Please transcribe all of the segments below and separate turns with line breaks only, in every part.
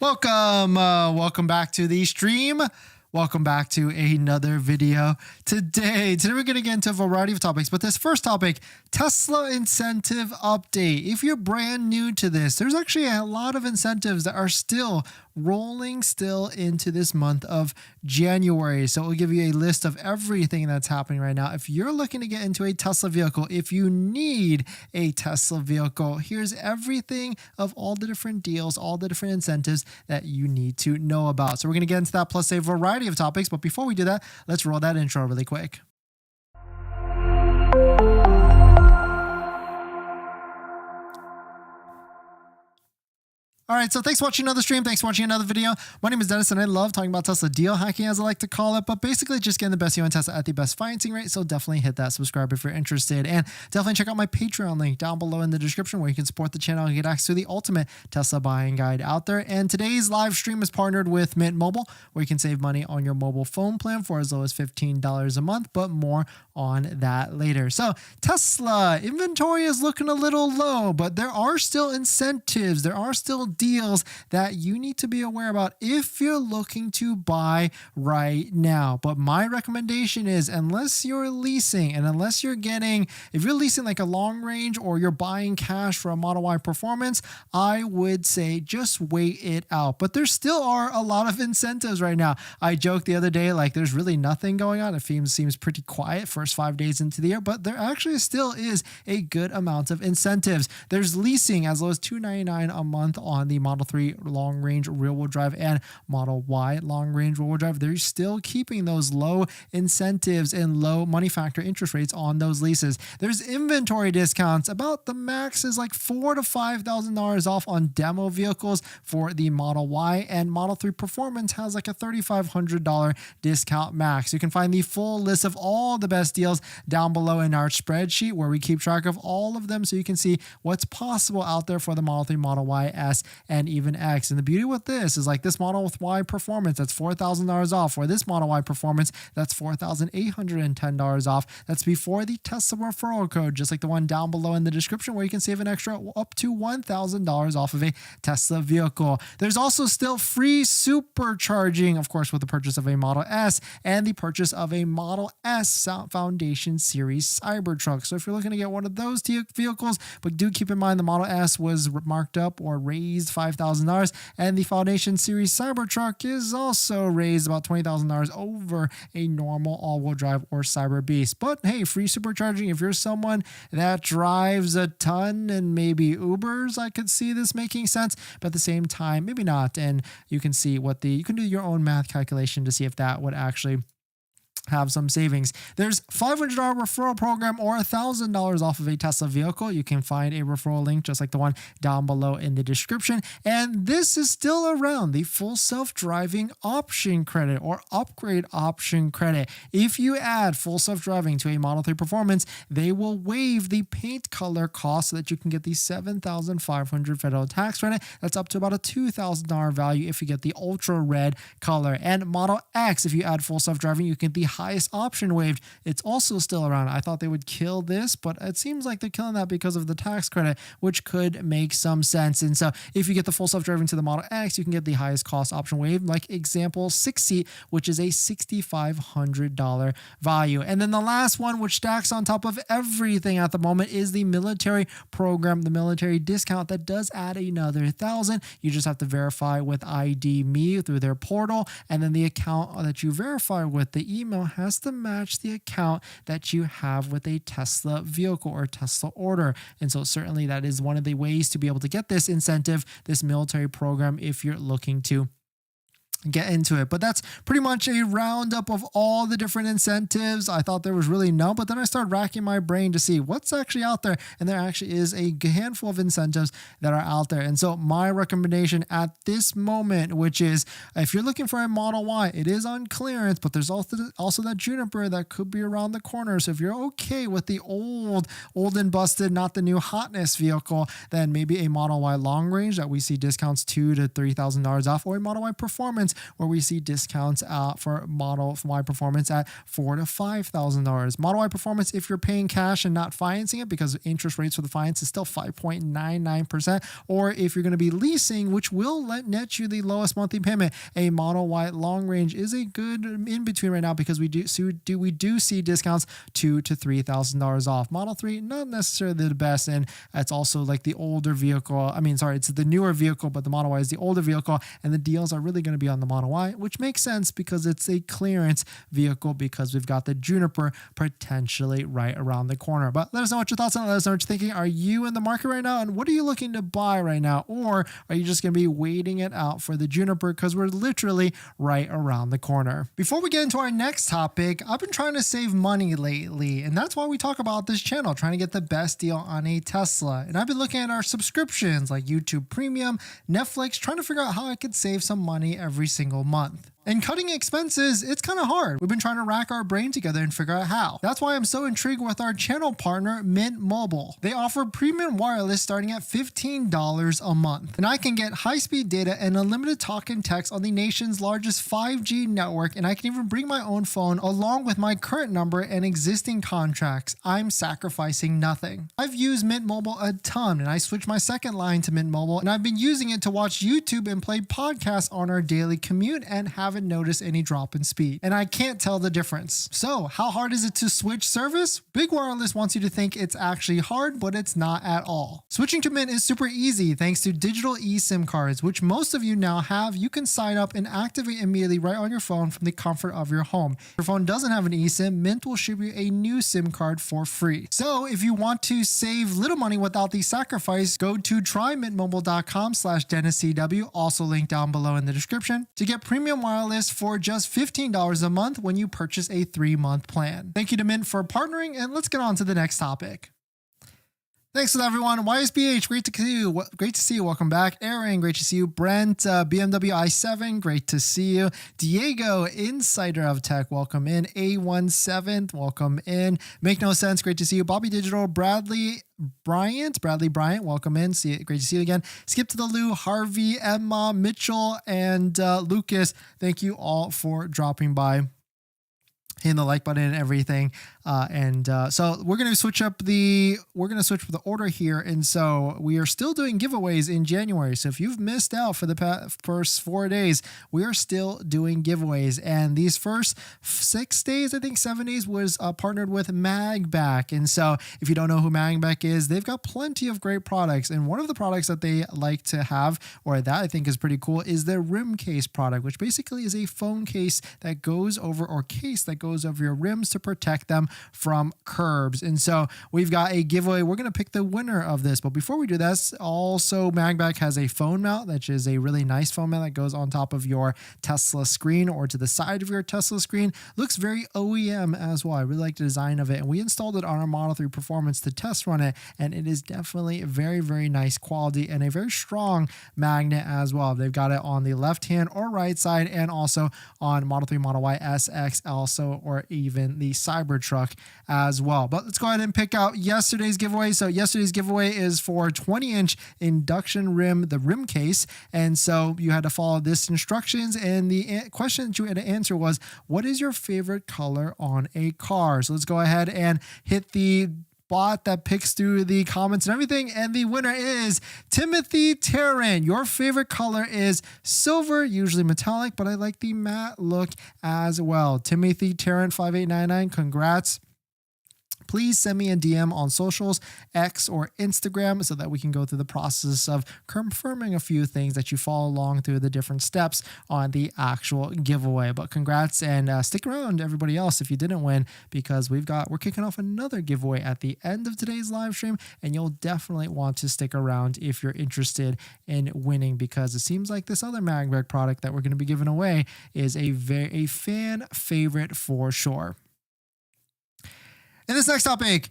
Welcome back to the stream. Welcome back to another video. Today we're going to get into a variety of topics, but this first topic, Tesla incentive update. If you're brand new to this, there's actually a lot of incentives that are still rolling into this month of January. So we'll give you a list of everything that's happening right now. If you're looking to get into a Tesla vehicle, if you need a Tesla vehicle, here's everything of all the different deals, all the different incentives that you need to know about. So we're going to get into that plus a variety of topics. But before we do that, let's roll that intro really quick. All right, so thanks for watching another stream. Thanks for watching another video. My name is Dennis, and I love talking about Tesla deal hacking, as I like to call it, but basically just getting the best deal on Tesla at the best financing rate. So definitely hit that subscribe if you're interested, and definitely check out my Patreon link down below in the description where you can support the channel and get access to the ultimate Tesla buying guide out there. And today's live stream is partnered with Mint Mobile, where you can save money on your mobile phone plan for as low as $15 a month, but more on that later. So Tesla inventory is looking a little low, but there are still incentives. There are still deals that you need to be aware about if you're looking to buy right now. But my recommendation is, unless you're leasing and unless you're getting, if you're leasing like a long range or you're buying cash for a Model Y Performance, I would say just wait it out. But there still are a lot of incentives right now. I joked the other day, like there's really nothing going on. It seems pretty quiet first 5 days into the year, but there actually still is a good amount of incentives. There's leasing as low as $299 a month on the Model 3 long range rear wheel drive and Model Y long range rear wheel drive. They're still keeping those low incentives and low money factor interest rates on those leases. There's inventory discounts. About the max is like $4,000 to $5,000 off on demo vehicles for the Model Y, and Model 3 Performance has like a $3,500 discount max. You can find the full list of all the best deals down below in our spreadsheet where we keep track of all of them so you can see what's possible out there for the Model 3, Model Y, S, and even X. And the beauty with this is like this Model Y Performance, that's $4,000 off. For this Model Y Performance, that's $4,810 off. That's before the Tesla referral code, just like the one down below in the description, where you can save an extra up to $1,000 off of a Tesla vehicle. There's also still free supercharging, of course, with the purchase of a Model S and the purchase of a Model S Foundation Series Cybertruck. So if you're looking to get one of those vehicles, but do keep in mind the Model S was marked up or raised $5,000, and the Foundation Series Cybertruck is also raised about $20,000 over a normal all-wheel drive or Cyber Beast. But hey, free supercharging, if you're someone that drives a ton and maybe Ubers, I could see this making sense, but at the same time, maybe not. And you can see you can do your own math calculation to see if that would actually have some savings. There's $500 referral program or $1,000 off of a Tesla vehicle. You can find a referral link just like the one down below in the description. And this is still around, the full self-driving option credit or upgrade option credit. If you add full self-driving to a Model 3 Performance, they will waive the paint color cost so that you can get the $7,500 federal tax credit. That's up to about a $2,000 value if you get the ultra red color. And Model X, if you add full self-driving, you can get the highest option waived. It's also still around. I thought they would kill this, but it seems like they're killing that because of the tax credit, which could make some sense. And so if you get the full self-driving to the Model X, you can get the highest cost option waived, like example 6-seat, which is a $6,500 value. And then the last one, which stacks on top of everything at the moment, is the military program, the military discount that does add another $1,000. You just have to verify with ID Me through their portal, and then the account that you verify with, the email, has to match the account that you have with a Tesla vehicle or Tesla order. And so certainly that is one of the ways to be able to get this incentive, this military program, if you're looking to get into it. But that's pretty much a roundup of all the different incentives. I thought there was really none, but then I started racking my brain to see what's actually out there, and there actually is a handful of incentives that are out there. And so my recommendation at this moment, which is if you're looking for a Model Y, it is on clearance, but there's also that Juniper that could be around the corner. So if you're okay with the old and busted, not the new hotness vehicle, then maybe a Model Y long range that we see discounts $2,000 to $3,000 off, or a Model Y Performance Performance, where we see discounts for Model Y Performance at $4,000 to $5,000. Model Y Performance, if you're paying cash and not financing it, because interest rates for the finance is still 5.99%, or if you're going to be leasing, which will net you the lowest monthly payment, a Model Y long range is a good in between right now, because we do see discounts $2,000 to $3,000 off. Model 3, not necessarily the best, and it's also like the older vehicle. It's the newer vehicle, but the Model Y is the older vehicle, and the deals are really going to be on the Model Y, which makes sense because it's a clearance vehicle, because we've got the Juniper potentially right around the corner. But let us know what your thoughts on it. Let us know what you're thinking. Are you in the market right now, and what are you looking to buy right now? Or are you just going to be waiting it out for the Juniper, because we're literally right around the corner? Before we get into our next topic, I've been trying to save money lately, and that's why we talk about this channel, trying to get the best deal on a Tesla. And I've been looking at our subscriptions like YouTube Premium, Netflix, trying to figure out how I could save some money every single month. And cutting expenses, it's kind of hard. We've been trying to rack our brain together and figure out how. That's why I'm so intrigued with our channel partner, Mint Mobile. They offer premium wireless starting at $15 a month. And I can get high-speed data and unlimited talk and text on the nation's largest 5G network, and I can even bring my own phone along with my current number and existing contracts. I'm sacrificing nothing. I've used Mint Mobile a ton, and I switched my second line to Mint Mobile, and I've been using it to watch YouTube and play podcasts on our daily commute and haven't noticed any drop in speed. And I can't tell the difference. So how hard is it to switch service? Big Wireless wants you to think it's actually hard, but it's not at all. Switching to Mint is super easy thanks to digital eSIM cards, which most of you now have. You can sign up and activate immediately right on your phone from the comfort of your home. If your phone doesn't have an eSIM, Mint will ship you a new SIM card for free. So if you want to save little money without the sacrifice, go to trymintmobile.com/DennisCW, also linked down below in the description, to get premium wireless for just $15 a month when you purchase a 3-month plan. Thank you to Mint for partnering, and let's get on to the next topic. Thanks for that, everyone. YSBH, great to see you. Great to see you. Welcome back. Aaron, great to see you. Brent, BMW i7, great to see you. Diego, Insider of Tech, welcome in. A17, welcome in. Make No Sense, great to see you. Bobby Digital, Bradley Bryant, welcome in. Great to see you again. Skip to the Lou, Harvey, Emma, Mitchell, and Lucas. Thank you all for dropping by. Hitting the like button and everything, so we're gonna switch up the order here, and so we are still doing giveaways in January. So if you've missed out for the first 4 days, we are still doing giveaways, and these first 6 days, I think 7 days, was partnered with MagBak. And so if you don't know who MagBak is, they've got plenty of great products, and one of the products that they like to have, or that I think is pretty cool, is their rim case product, which basically is a phone case that goes over, or case that goes over your rims to protect them from curbs. And so we've got a giveaway. We're going to pick the winner of this. But before we do this, also MagBak has a phone mount, which is a really nice phone mount that goes on top of your Tesla screen or to the side of your Tesla screen. Looks very OEM as well. I really like the design of it. And we installed it on our Model 3 Performance to test run it. And it is definitely very, very nice quality and a very strong magnet as well. They've got it on the left hand or right side, and also on Model 3, Model Y, SX, also, or even the Cybertruck as well. But let's go ahead and pick out yesterday's giveaway. So yesterday's giveaway is for 20-inch induction rim, the rim case. And so you had to follow this instructions. And the question that you had to answer was, what is your favorite color on a car? So let's go ahead and hit the bot that picks through the comments and everything, and the winner is Timothy Tarrant. Your favorite color is silver, usually metallic, but I like the matte look as well. Timothy Tarrant 5899, congrats. Please send me a DM on socials, X or Instagram, so that we can go through the process of confirming a few things that you follow along through the different steps on the actual giveaway. But congrats, and stick around, everybody else, if you didn't win, because we're kicking off another giveaway at the end of today's live stream, and you'll definitely want to stick around if you're interested in winning, because it seems like this other MagBak product that we're going to be giving away is a fan favorite for sure. In this next topic,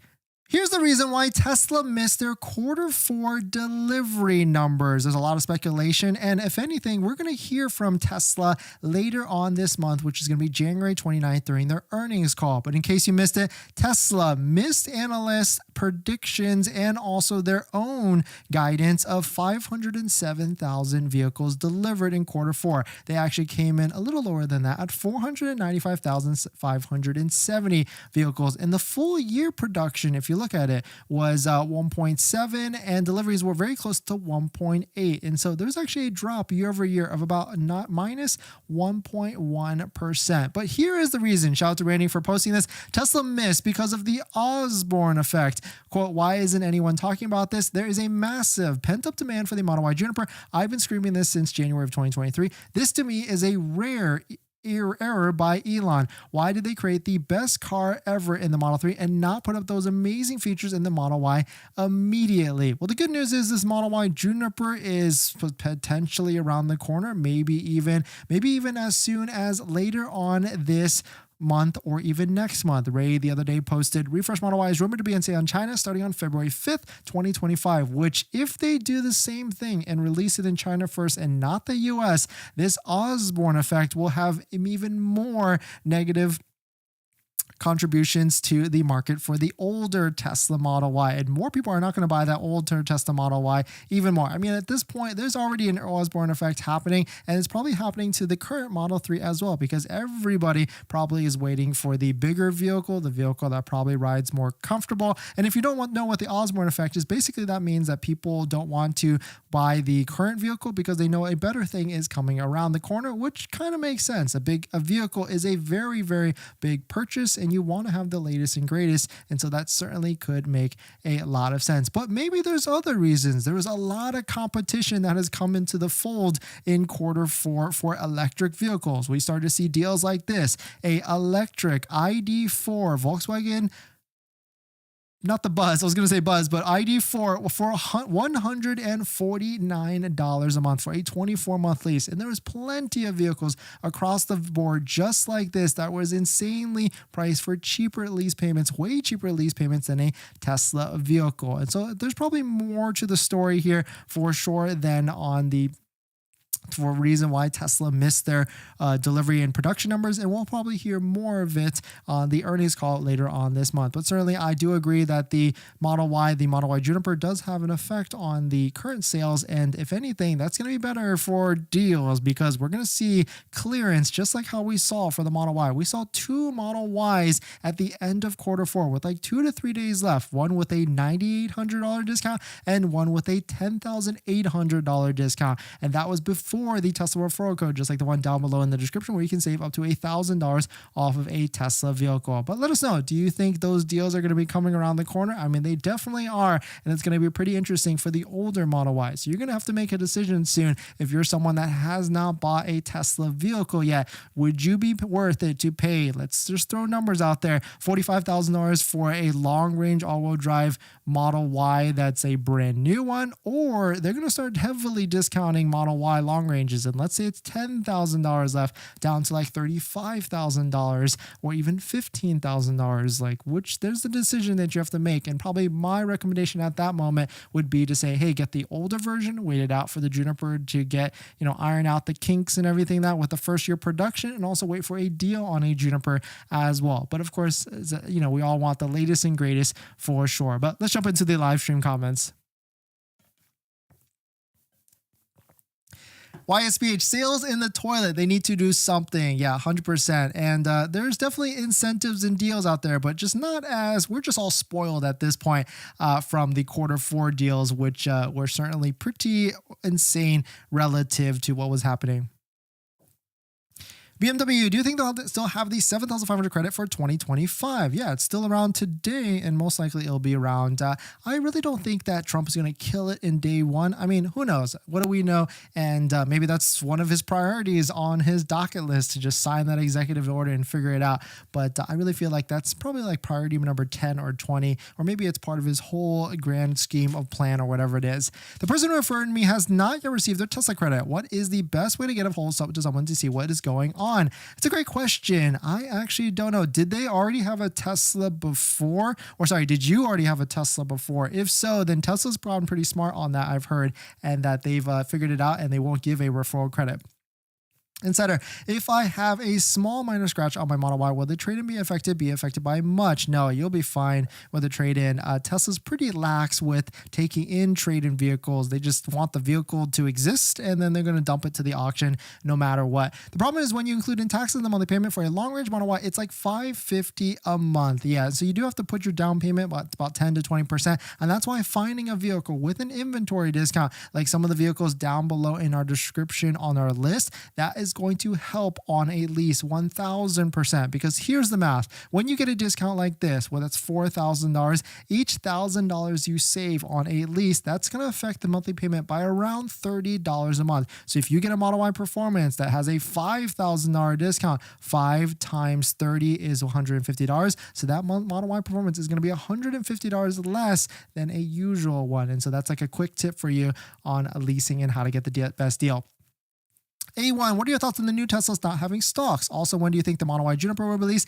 Here's the reason why Tesla missed their Q4 delivery numbers. There's a lot of speculation, and if anything, we're going to hear from Tesla later on this month, which is going to be January 29th during their earnings call. But in case you missed it, Tesla missed analysts' predictions and also their own guidance of 507,000 vehicles delivered in Q4. They actually came in a little lower than that at 495,570 vehicles. In the full year production, if you look at it, was 1.7, and deliveries were very close to 1.8. And so there's actually a drop year over year of about minus 1.1%. But here is the reason. Shout out to Randy for posting this. Tesla missed because of the Osborne effect. Quote, why isn't anyone talking about this? There is a massive pent-up demand for the Model Y Juniper. I've been screaming this since January of 2023. This to me is a rare error by Elon. Why did they create the best car ever in the Model 3 and not put up those amazing features in the Model Y immediately? Well, the good news is this Model Y Juniper is potentially around the corner, maybe even as soon as later on this month or even next month. Ray the other day posted, refresh Model Y is rumored to be on sale in China starting on February 5th, 2025, which if they do the same thing and release it in China first and not the US, this Osborne effect will have even more negative contributions to the market for the older Tesla Model Y, and more people are not going to buy that older Tesla Model Y even more. I mean, at this point, there's already an Osborne effect happening, and it's probably happening to the current Model 3 as well, because everybody probably is waiting for the bigger vehicle, the vehicle that probably rides more comfortable. And if you don't know what the Osborne effect is, basically that means that people don't want to buy the current vehicle because they know a better thing is coming around the corner, which kind of makes sense. A vehicle is a very, very big purchase, and you want to have the latest and greatest. And so that certainly could make a lot of sense. But maybe there's other reasons. There was a lot of competition that has come into the fold in Q4 for electric vehicles. We started to see deals like this, a electric ID4 Volkswagen, not the Buzz, I was going to say Buzz, but ID4 for $149 a month for a 24-month lease. And there was plenty of vehicles across the board just like this that was insanely priced for cheaper lease payments, way cheaper lease payments than a Tesla vehicle. And so there's probably more to the story here for sure than on the for a reason why Tesla missed their delivery and production numbers, and we'll probably hear more of it on the earnings call later on this month. But certainly I do agree that the Model Y Juniper does have an effect on the current sales, and if anything, that's going to be better for deals because we're going to see clearance just like how we saw for the Model Y. We saw two Model Ys at the end of Q4 with like 2 to 3 days left, one with a $9,800 discount and one with a $10,800 discount, and that was before the Tesla referral code, just like the one down below in the description, where you can save up to $1,000 off of a Tesla vehicle. But let us know, do you think those deals are going to be coming around the corner? I mean, they definitely are, and it's going to be pretty interesting for the older Model Y. So you're going to have to make a decision soon. If you're someone that has not bought a Tesla vehicle yet, would you be worth it to pay, let's just throw numbers out there, $45,000 for a long-range all-wheel drive Model Y that's a brand new one, or they're going to start heavily discounting Model Y long ranges, and let's say it's $10,000 left down to like $35,000 or even $15,000, like, which there's the decision that you have to make. And probably my recommendation at that moment would be to say, hey, get the older version, wait it out for the Juniper to get, iron out the kinks and everything that with the first year production, and also wait for a deal on a Juniper as well. But of course, we all want the latest and greatest for sure. But let's jump into the live stream comments. YSPH, sales in the toilet. They need to do something. Yeah, 100%. And there's definitely incentives and deals out there, but just not as, we're just all spoiled at this point from the Q4 deals, which were certainly pretty insane relative to what was happening. BMW, do you think they'll still have the 7,500 credit for 2025? Yeah, it's still around today, and most likely it'll be around. I really don't think that Trump is going to kill it in day one. I mean, who knows? What do we know? And maybe that's one of his priorities on his docket list, to just sign that executive order and figure it out. But I really feel like that's probably like priority number 10 or 20, or maybe it's part of his whole grand scheme of plan or whatever it is. The person who referred me has not yet received their Tesla credit. What is the best way to get a hold of someone to see what is going on? on? It's a great question. I actually don't know. Did they already have a Tesla before? Or sorry, did you already have a Tesla before? If so, then Tesla's probably pretty smart on that, I've heard, and that they've figured it out and they won't give a referral credit. Insider, if I have a small minor scratch on my Model Y, will the trade-in be affected? Be affected by much? No, you'll be fine with the trade-in. Tesla's pretty lax with taking in trade-in vehicles. They just want the vehicle to exist, and then they're going to dump it to the auction no matter what. The problem is when you include in taxes and the monthly payment for a long-range Model Y, it's like $550 a month. Yeah, so you do have to put your down payment, but it's about 10 to 20%, and that's why finding a vehicle with an inventory discount, like some of the vehicles down below in our description on our list, that is going to help on a lease 1,000%, because here's the math. When you get a discount like this, well, that's $4,000, each $1,000 you save on a lease, that's going to affect the monthly payment by around $30 a month. So if you get a Model Y Performance that has a $5,000 discount, 5 times 30 is $150. So that Model Y Performance is going to be $150 less than a usual one. And so that's like a quick tip for you on leasing and how to get the best deal. A1, what are your thoughts on the new Teslas not having stocks? Also, when do you think the Model Y Juniper will release,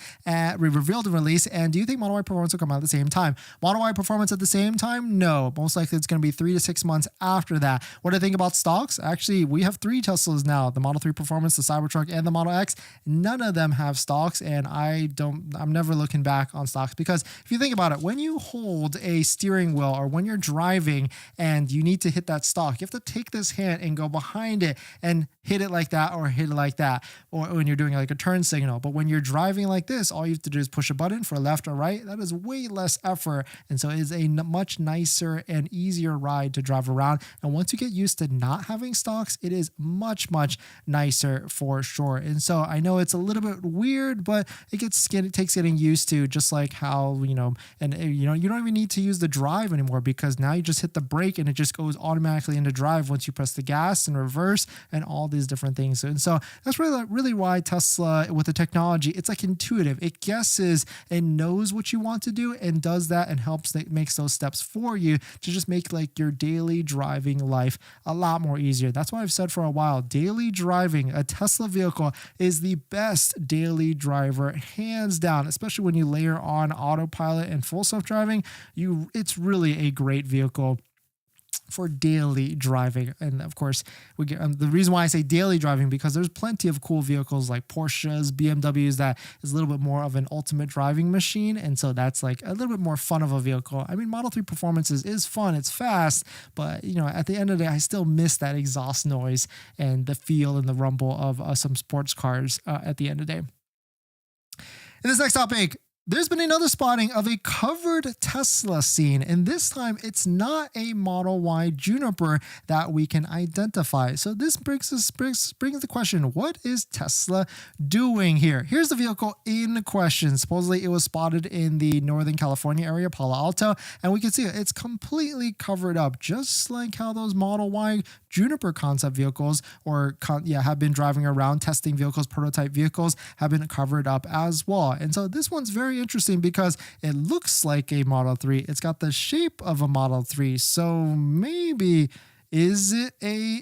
revealed and release? And do you think Model Y Performance will come out at the same time? Model Y Performance at the same time? No. Most likely it's going to be 3 to 6 months after that. What do I think about stocks? Actually, we have 3 Teslas now, the Model 3 Performance, the Cybertruck, and the Model X. None of them have stocks, and I'm never looking back on stocks, because if you think about it, when you hold a steering wheel or when you're driving and you need to hit that stock, you have to take this hand and go behind it and hit it like that or hit it like that, or when you're doing like a turn signal. But when you're driving like this, all you have to do is push a button for left or right. That is way less effort, and so it is a much nicer and easier ride to drive around. And once you get used to not having stocks, it is much nicer for sure. And so I know it's a little bit weird, but it takes getting used to, just like how, you don't even need to use the drive anymore, because now you just hit the brake and it just goes automatically into drive once you press the gas and reverse and all these different things. And so that's really why Tesla, with the technology, it's like intuitive. It guesses and knows what you want to do and does that and makes those steps for you to just make like your daily driving life a lot more easier. That's why I've said for a while, daily driving, a Tesla vehicle is the best daily driver, hands down, especially when you layer on autopilot and full self-driving. It's really a great vehicle for daily driving. And of course, we get the reason why I say daily driving, because there's plenty of cool vehicles like Porsches, BMWs that is a little bit more of an ultimate driving machine, and so that's like a little bit more fun of a vehicle. I mean, Model 3 Performance is fun, it's fast, but at the end of the day, I still miss that exhaust noise and the feel and the rumble of some sports cars at the end of the day. In this next topic, there's been another spotting of a covered Tesla scene, and this time it's not a Model Y Juniper that we can identify. So this brings the question, what is Tesla doing here? Here's the vehicle in question. Supposedly it was spotted in the Northern California area, Palo Alto, and we can see it's completely covered up, just like how those Model Y Juniper concept vehicles have been driving around testing vehicles, prototype vehicles have been covered up as well. And so this one's very interesting because it looks like a Model 3. It's got the shape of a Model 3. So maybe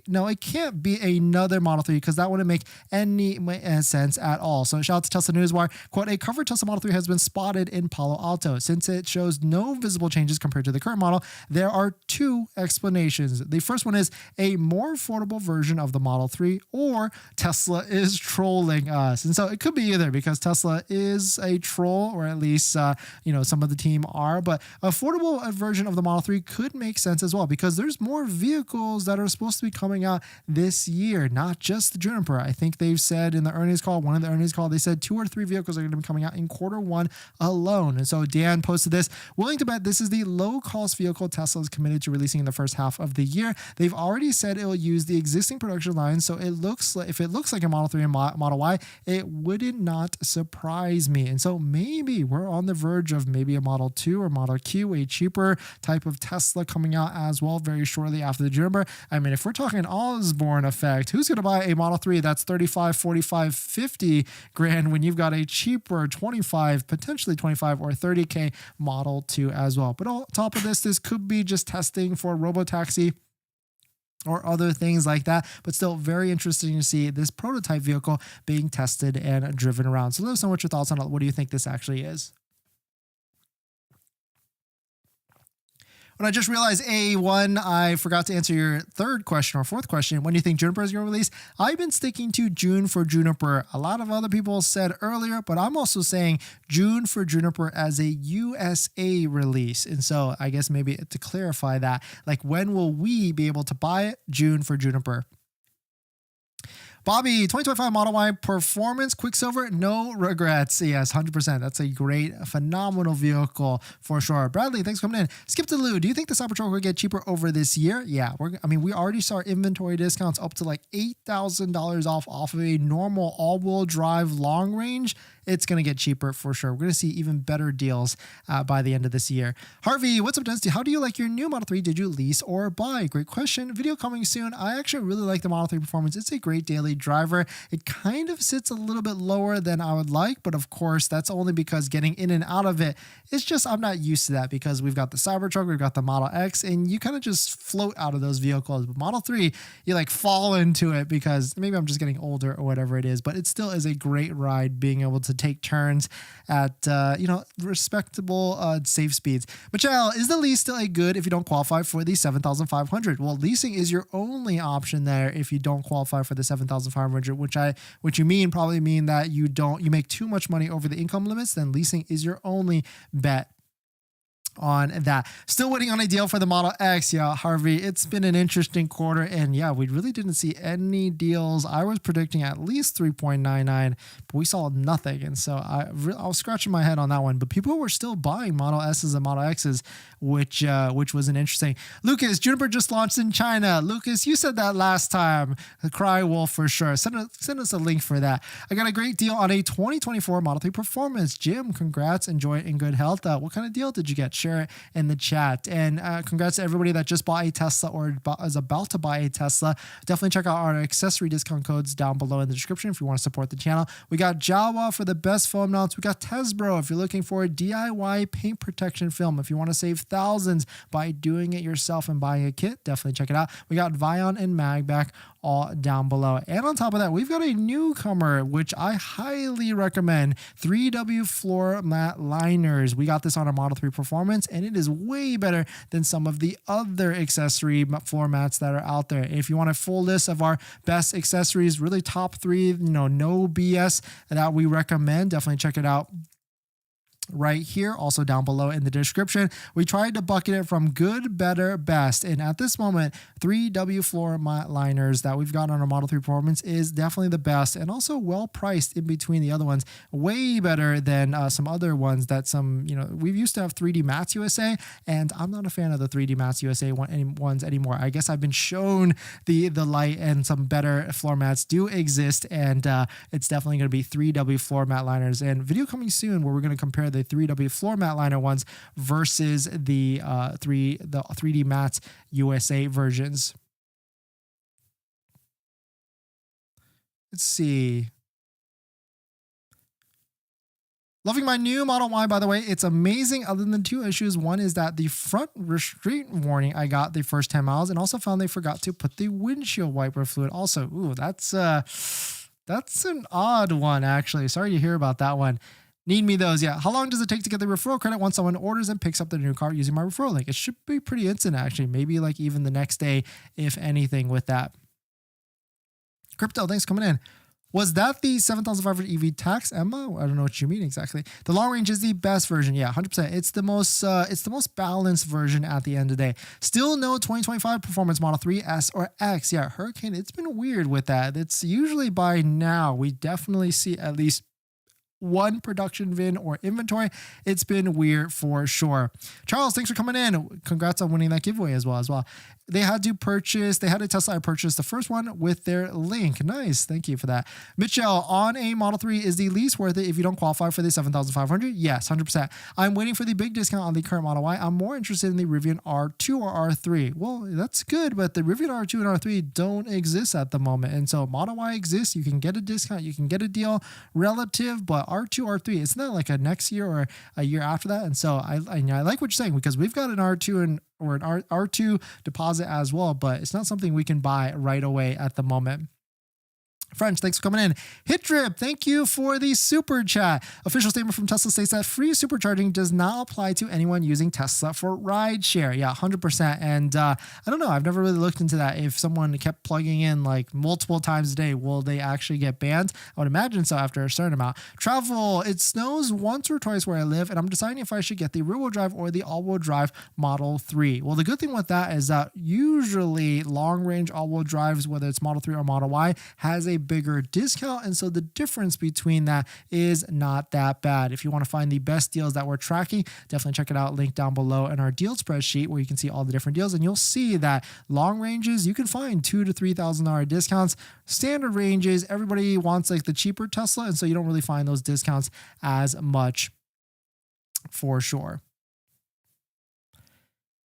no, it can't be another Model 3, because that wouldn't make any sense at all. So shout out to Tesla Newswire. Quote, a covered Tesla Model 3 has been spotted in Palo Alto. Since it shows no visible changes compared to the current model, there are 2 explanations. The first one is a more affordable version of the Model 3, or Tesla is trolling us. And so it could be either, because Tesla is a troll, or at least, some of the team are, but affordable version of the Model 3 could make sense as well, because there's more vehicles that are supposed to be coming out this year, not just the Juniper. I think they've said in the earnings call, they said 2 or 3 vehicles are going to be coming out in Q1 alone. And so Dan posted this, willing to bet this is the low-cost vehicle Tesla is committed to releasing in the first half of the year. They've already said it will use the existing production line, so if it looks like a Model 3 and Model Y, it wouldn't not surprise me. And so maybe we're on the verge of maybe a Model 2 or Model Q, a cheaper type of Tesla coming out as well very shortly after the Juniper. I mean, if we're talking Osborne effect, who's going to buy a Model 3 that's 35, 45, 50 grand when you've got a cheaper 25, potentially 25 or 30K Model 2 as well? But on top of this could be just testing for robotaxi. or other things like that, but still very interesting to see this prototype vehicle being tested and driven around. So let us know what your thoughts on it. What do you think this actually is? But I just realized, A1, I forgot to answer your third question or fourth question. When do you think Juniper is going to release? I've been sticking to June for Juniper. A lot of other people said earlier, but I'm also saying June for Juniper as a USA release. And so I guess maybe to clarify that, like when will we be able to buy it? June for Juniper. Bobby, 2025 Model Y Performance Quicksilver, no regrets. Yes, 100%. That's a great, phenomenal vehicle for sure. Bradley, thanks for coming in. Skip to Lou, do you think the Cybertruck will get cheaper over this year? Yeah, we already saw inventory discounts up to like $8,000 off of a normal all-wheel drive long range. It's going to get cheaper for sure. We're going to see even better deals by the end of this year. Harvey, what's up, Density? How do you like your new Model 3? Did you lease or buy? Great question. Video coming soon. I actually really like the Model 3 Performance. It's a great daily driver. It kind of sits a little bit lower than I would like, but of course, that's only because getting in and out of it, it's just I'm not used to that because we've got the Cybertruck, we've got the Model X, and you kind of just float out of those vehicles. But Model 3, you like fall into it because maybe I'm just getting older or whatever it is, but it still is a great ride being able to take turns at respectable safe speeds. Michelle, is the lease still a good if you don't qualify for the 7,500? Well, leasing is your only option there if you don't qualify for the 7,500, which you probably mean that you make too much money over the income limits. Then leasing is your only bet on that. Still waiting on a deal for the Model X. Yeah, Harvey, it's been an interesting quarter, and yeah, we really didn't see any deals. I was predicting at least 3.99, but we saw nothing, and so I was scratching my head on that one. But people were still buying Model S's and Model X's, which was an interesting. Lucas, Juniper just launched in China. Lucas, you said that last time. Cry wolf for sure. Send us a link for that. I got a great deal on a 2024 Model 3 Performance. Jim, congrats. Enjoy it in good health. What kind of deal did you get? Share it in the chat. And congrats to everybody that just bought a Tesla or is about to buy a Tesla. Definitely check out our accessory discount codes down below in the description if you want to support the channel. We got Jawa for the best foam mounts. We got Tesbro if you're looking for a DIY paint protection film. If you want to save thousands by doing it yourself and buying a kit, definitely check it out. We got Vion and MagBak all down below. And on top of that, we've got a newcomer, which I highly recommend, 3W floor mat liners. We got this on our Model 3 Performance, and it is way better than some of the other accessory floor mats that are out there. If you want a full list of our best accessories, really top 3, no BS that we recommend, definitely check it out right here, also down below in the description. We tried to bucket it from good, better, best, and at this moment 3W floor mat liners that we've got on our Model 3 Performance is definitely the best, and also well priced in between the other ones, way better than some other ones that we used to have 3D Mats USA, and I'm not a fan of the 3D Mats USA ones anymore. I guess I've been shown the light, and some better floor mats do exist, and it's definitely going to be 3W floor mat liners, and video coming soon where we're going to compare the 3W floor mat liner ones versus the 3D Mats USA versions. Let's see. Loving my new Model Y, by the way. It's amazing other than 2 issues. One is that the front restraint warning I got the first 10 miles, and also found they forgot to put the windshield wiper fluid also. Ooh, that's an odd one, actually. Sorry to hear about that one. Need me those. Yeah. How long does it take to get the referral credit once someone orders and picks up the new car using my referral link? It should be pretty instant, actually. Maybe like even the next day, if anything, with that. Crypto, thanks for coming in. Was that the 7,500 EV tax, Emma? I don't know what you mean exactly. The long range is the best version. Yeah, 100%. It's the most balanced version at the end of the day. Still no 2025 Performance Model 3 S or X. Yeah, Hurricane, it's been weird with that. It's usually by now we definitely see at least one production VIN or inventory. It's been weird for sure. Charles, thanks for coming in. Congrats on winning that giveaway as well. They had a Tesla I purchased the first one with their link. Nice. Thank you for that. Mitchell, on a Model 3, is the lease worth it if you don't qualify for the 7,500? Yes, 100%. I'm waiting for the big discount on the current Model Y. I'm more interested in the Rivian R2 or R3. Well, that's good, but the Rivian R2 and R3 don't exist at the moment. And so Model Y exists. You can get a discount. You can get a deal relative, but R2, R3, isn't that like a next year or a year after that? And so I like what you're saying, because we've got an R2 and or an R2 deposit as well, but it's not something we can buy right away at the moment. French, thanks for coming in. Hit Drip, thank you for the super chat. Official statement from Tesla states that free supercharging does not apply to anyone using Tesla for rideshare. Yeah, 100%. And I don't know, I've never really looked into that. If someone kept plugging in like multiple times a day, will they actually get banned? I would imagine so after a certain amount. Travel, it snows once or twice where I live, and I'm deciding if I should get the rear-wheel drive or the all-wheel drive Model 3. Well, the good thing with that is that usually long-range all-wheel drives, whether it's Model 3 or Model Y, has a bigger discount, and so the difference between that is not that bad. If you want to find the best deals that we're tracking, definitely check it out, link down below in our deal spreadsheet where you can see all the different deals, and you'll see that long ranges you can find $2,000 to $3,000 discounts. Standard ranges, everybody wants like the cheaper Tesla, and so you don't really find those discounts as much for sure.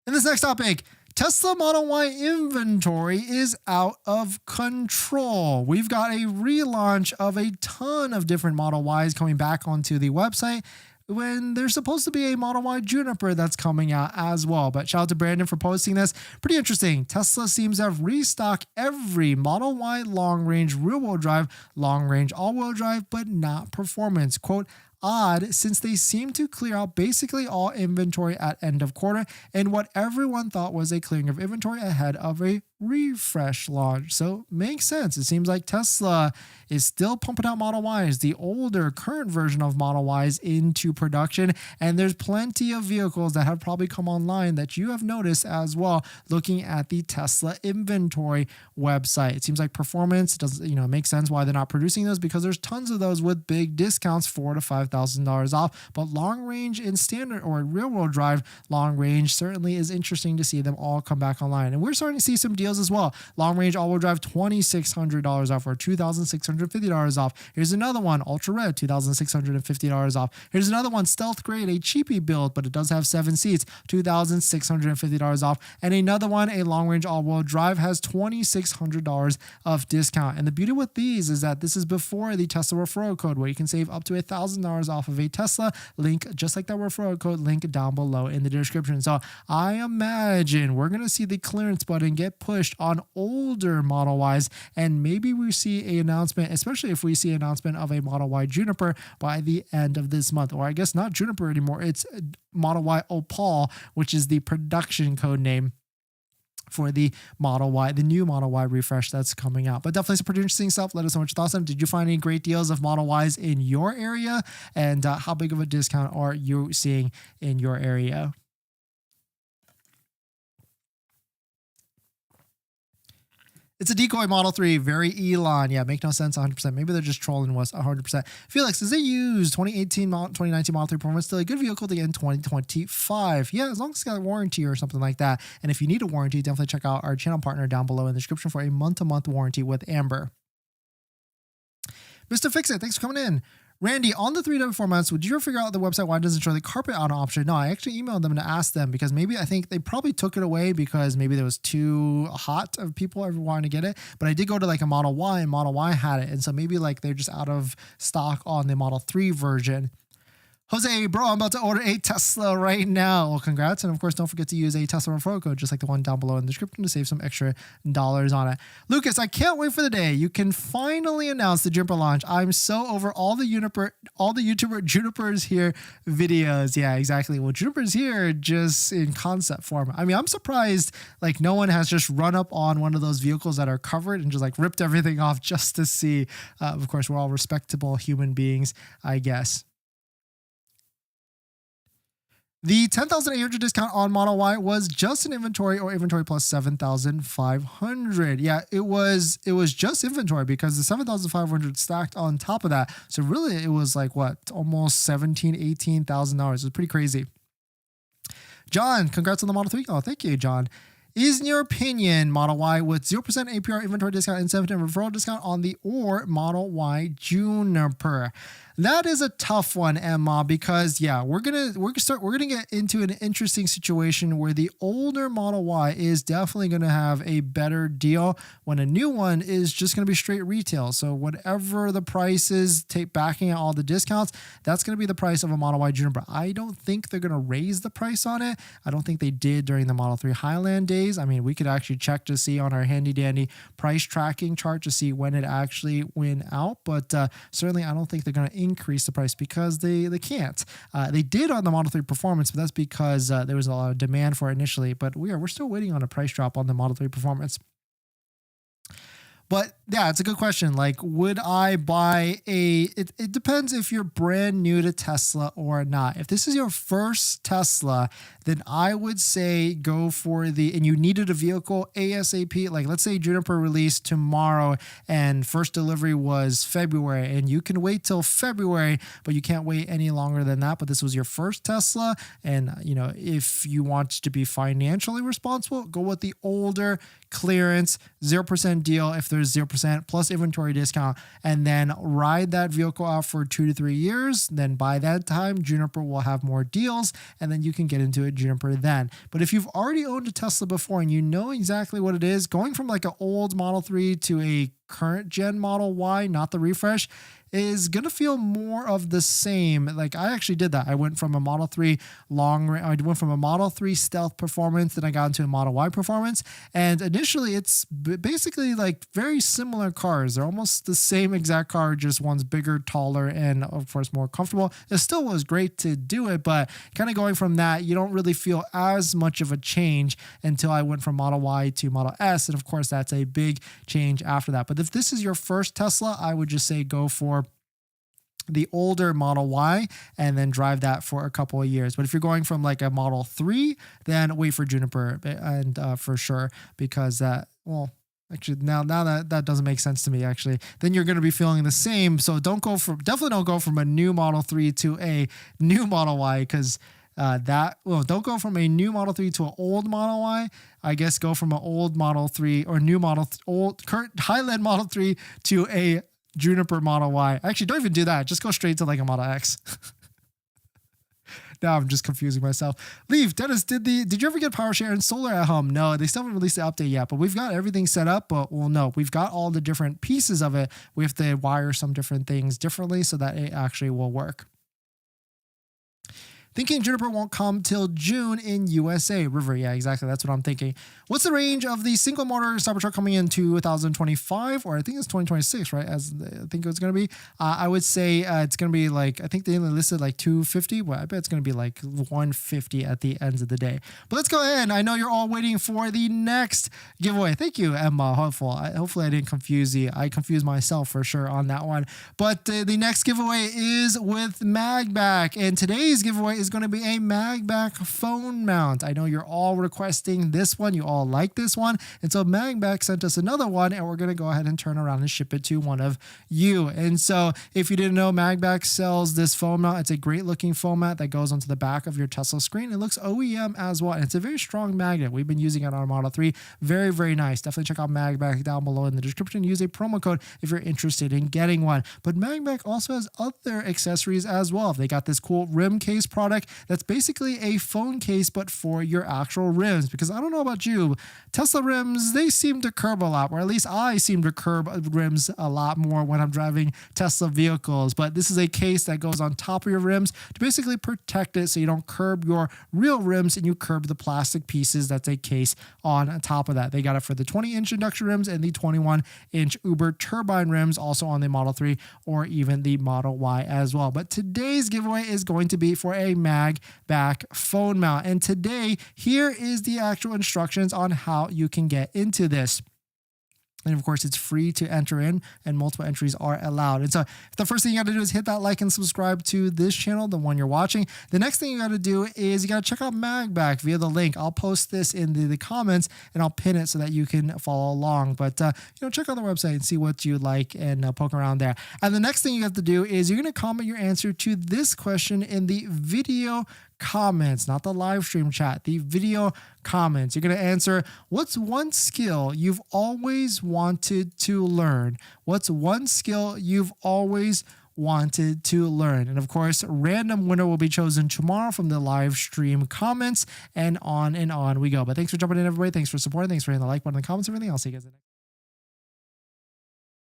In this next topic, Tesla Model Y inventory is out of control. We've got a relaunch of a ton of different Model Ys coming back onto the website when there's supposed to be a Model Y Juniper that's coming out as well. But shout out to Brandon for posting this. Pretty interesting. Tesla seems to have restocked every Model Y long-range rear-wheel drive, long-range all-wheel drive, but not performance. Quote, odd, since they seem to clear out basically all inventory at end of quarter and what everyone thought was a clearing of inventory ahead of a refresh launch. So makes sense. It seems like Tesla is still pumping out Model Ys, the older current version of Model Ys, into production, and there's plenty of vehicles that have probably come online that you have noticed as well looking at the Tesla inventory website. It seems like performance doesn't, it makes sense why they're not producing those, because there's tons of those with big discounts, $4,000 to $5,000 off. But long range and standard or rear wheel drive long range certainly is interesting to see them all come back online, and we're starting to see some deals as well. Long range all wheel drive $2,600 off or $2,650 off. Here's another one, Ultra Red, $2,650 off. Here's another one, Stealth Grade, a cheapie build, but it does have 7 seats, $2,650 off. And another one, a long range all wheel drive, has $2,600 of discount. And the beauty with these is that this is before the Tesla referral code, where you can save up to $1,000 off of a Tesla. Link just like that referral code, link down below in the description. So I imagine we're going to see the clearance button get pushed on older Model Ys, and maybe we see an announcement, especially if we see an announcement of a Model Y Juniper by the end of this month. Or I guess not Juniper anymore, it's Model Y Opal, which is the production code name for the Model Y, the new Model Y refresh that's coming out. But definitely some pretty interesting stuff. Let us know what your thoughts on it. Did you find any great deals of Model Ys in your area? And how big of a discount are you seeing in your area? It's a decoy Model 3, very Elon. Yeah, make no sense, 100%. Maybe they're just trolling us, 100%. Felix, is it used 2019 Model 3 Performance still a good vehicle to get in 2025? Yeah, as long as it's got a warranty or something like that. And if you need a warranty, definitely check out our channel partner down below in the description for a month-to-month warranty with Amber. Mr. Fix-It, thanks for coming in. Randy, on the 3W formats, would you ever figure out the website why it doesn't show the carpet out option? No, I actually emailed them to ask them, because maybe I think they probably took it away because maybe there was too hot of people ever wanting to get it. But I did go to like a Model Y, and Model Y had it. And so maybe like they're just out of stock on the Model 3 version. Jose, bro, I'm about to order a Tesla right now. Well, congrats. And of course, don't forget to use a Tesla referral code, just like the one down below in the description, to save some extra dollars on it. Lucas, I can't wait for the day you can finally announce the Juniper launch. I'm so over all the YouTuber Junipers here videos. Yeah, exactly. Well, Juniper's here just in concept form. I mean, I'm surprised like no one has just run up on one of those vehicles that are covered and just like ripped everything off just to see. Of course, we're all respectable human beings, I guess. The 10,800 discount on Model Y was just an inventory or inventory plus 7,500. Yeah, it was just inventory because the 7,500 stacked on top of that. So really it was like what, almost $17,000, $18,000. It was pretty crazy. John, congrats on the Model 3. Oh, thank you, John. Is, in your opinion, Model Y with 0% APR inventory discount and 7% referral discount on the or Model Y Juniper? That is a tough one, Emma, because yeah, we're gonna get into an interesting situation where the older Model Y is definitely gonna have a better deal when a new one is just gonna be straight retail. So whatever the price is, backing out all the discounts, that's gonna be the price of a Model Y Juniper. I don't think they're gonna raise the price on it. I don't think they did during the Model 3 Highland days. I mean, we could actually check to see on our handy dandy price tracking chart to see when it actually went out, but certainly I don't think they're gonna increase the price because they can't. They did on the Model 3 Performance, but that's because there was a lot of demand for it initially. But we're still waiting on a price drop on the Model 3 Performance. But yeah, it's a good question. Like, would I buy it depends if you're brand new to Tesla or not. If this is your first Tesla, then I would say go for and you needed a vehicle ASAP. Like, let's say Juniper released tomorrow and first delivery was February, and you can wait till February, but you can't wait any longer than that. But this was your first Tesla, and if you want to be financially responsible, go with the older clearance 0% deal if there's 0% plus inventory discount, and then ride that vehicle out for 2 to 3 years. Then by that time, Juniper will have more deals, and then you can get into a Juniper then. But if you've already owned a Tesla before and you know exactly what it is, going from like an old Model 3 to a current gen Model Y, not the refresh, is gonna feel more of the same. Like, I actually did that. I went from a Model 3 Stealth Performance, then I got into a Model Y Performance, and initially it's basically like very similar cars. They're almost the same exact car, just one's bigger, taller, and of course more comfortable. It still was great to do it, but kind of going from that, you don't really feel as much of a change until I went from Model Y to Model S, and of course that's a big change after that. But if this is your first Tesla, I would just say go for the older Model Y and then drive that for a couple of years. But if you're going from like a Model 3, then wait for Juniper and for sure, because actually now that doesn't make sense to me actually. Then you're going to be feeling the same. So definitely don't go from a new Model 3 to a new Model Y, because don't go from a new Model 3 to an old Model Y. I guess go from an old Model 3 or current Highland Model 3 to a Juniper Model Y. Actually, don't even do that. Just go straight to like a Model X. Now I'm just confusing myself. Dennis, did you ever get power share and solar at home? No, they still haven't released the update yet, but we've got everything set up. But no, we've got all the different pieces of it. We have to wire some different things differently so that it actually will work. Thinking Juniper won't come till June in USA. River, yeah, exactly. That's what I'm thinking. What's the range of the single motor Cybertruck coming in 2025? Or I think it's 2026, right? As I think it's going to be. I would say it's going to be like, I think they listed like 250. Well, I bet it's going to be like 150 at the end of the day. But let's go ahead. I know you're all waiting for the next giveaway. Thank you, Emma. Hopefully I didn't confuse you. I confused myself for sure on that one. But the next giveaway is with MagBak. And today's giveaway is going to be a MagBak phone mount. I know you're all requesting this one. You all like this one. And so MagBak sent us another one, and we're going to go ahead and turn around and ship it to one of you. And so if you didn't know, MagBak sells this phone mount. It's a great looking phone mount that goes onto the back of your Tesla screen. It looks OEM as well. And it's a very strong magnet. We've been using it on our Model 3. Very, very nice. Definitely check out MagBak down below in the description. Use a promo code if you're interested in getting one. But MagBak also has other accessories as well. They got this cool rim case product that's basically a phone case, but for your actual rims. Because I don't know about you, Tesla rims, they seem to curb a lot, or at least I seem to curb rims a lot more when I'm driving Tesla vehicles. But this is a case that goes on top of your rims to basically protect it so you don't curb your real rims and you curb the plastic pieces. That's a case on top of that. They got it for the 20-inch induction rims and the 21-inch Uber turbine rims, also on the Model 3 or even the Model Y as well. But today's giveaway is going to be for a MagBak phone mount. And today, here is the actual instructions on how you can get into this. And of course, it's free to enter in, and multiple entries are allowed. And so the first thing you got to do is hit that like and subscribe to this channel, the one you're watching. The next thing you got to do is you got to check out MagBak via the link. I'll post this in the comments, and I'll pin it so that you can follow along. But check out the website and see what you like and poke around there. And the next thing you have to do is you're going to comment your answer to this question in the video comments, not the live stream chat, the video comments. You're going to answer, what's one skill you've always wanted to learn? What's one skill you've always wanted to learn? And of course, random winner will be chosen tomorrow from the live stream comments, and on we go. But thanks for jumping in, everybody. Thanks for supporting. Thanks for hitting the like button in the comments, everything. I'll see you guys in the next.